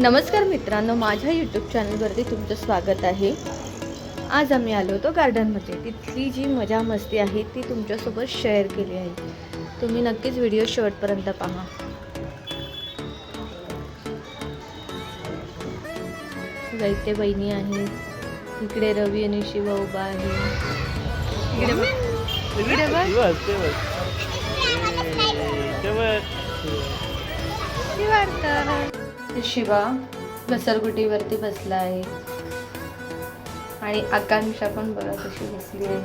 नमस्कार मित्रांनो, माझ्या यूट्यूब चॅनलवरती तुमचं स्वागत आहे। आज आम्ही आलो होतो गार्डनमध्ये। तिथली जी मजा मस्ती आहे ती तुमच्यासोबत शेअर केली आहे। तुम्ही नक्कीच व्हिडिओ शेवटपर्यंत पहा। इथे बहिणी आहे, इकडे रवी आणि शिवा उभा आहे। इकडे बघ, इकडे बघ, शिवा घसरगुटीवरती बसला आहे आणि आकांक्षा पण बघा कशी बसली आहे।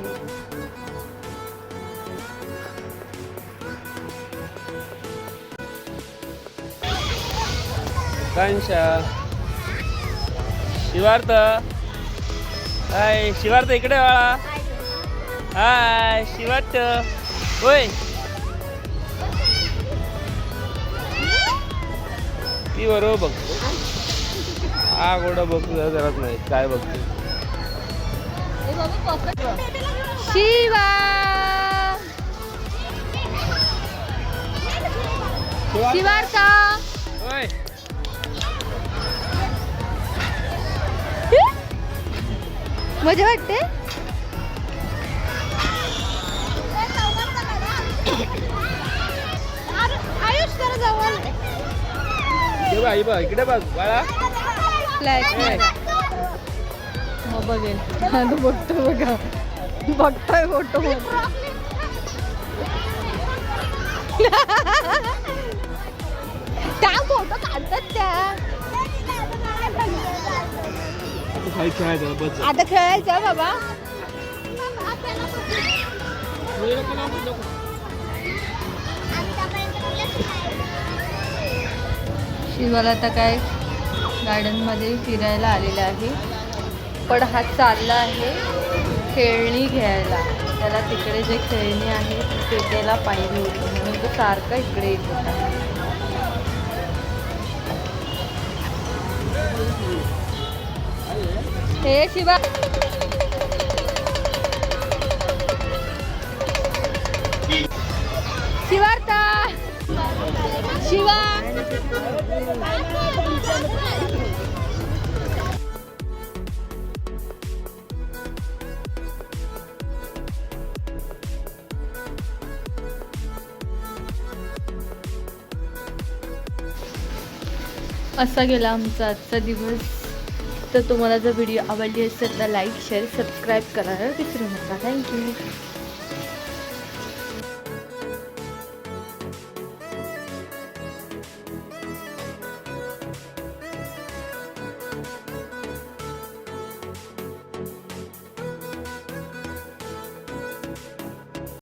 आकांक्षा, शिवार्थ, हाय शिवार्थ, इकडे वाळा। हाय शिवार्थ, होय ती बरोबर बघतो। हा गोडा बघतो जराच नाही काय बघतो। शिवा शिवार्थ, होय मजा वाटते। आई बघ इकडे बघ बाळा। मग बघेल तो बघतो बघा, बघतोय फोटो। त्या फोटो काढतात त्या। आता खेळायचं बाबा। शिवाला आता काय गार्डन मध्ये फिरायला आलेला आहे, पण हा चालला आहे खेळणी घ्यायला। त्याला तिकडे जे खेळणी आहे ते त्याला पाहिजे होते म्हणून तो सारखा इकडे येत होता। हे शिवा, शिवार्थ, शिवा असा गेला आमचा आजचा दिवस। तर तुम्हाला जर व्हिडिओ आवडली असेल तर लाईक, शेअर, सबस्क्राईब करायला विसरू नका। थँक्यू।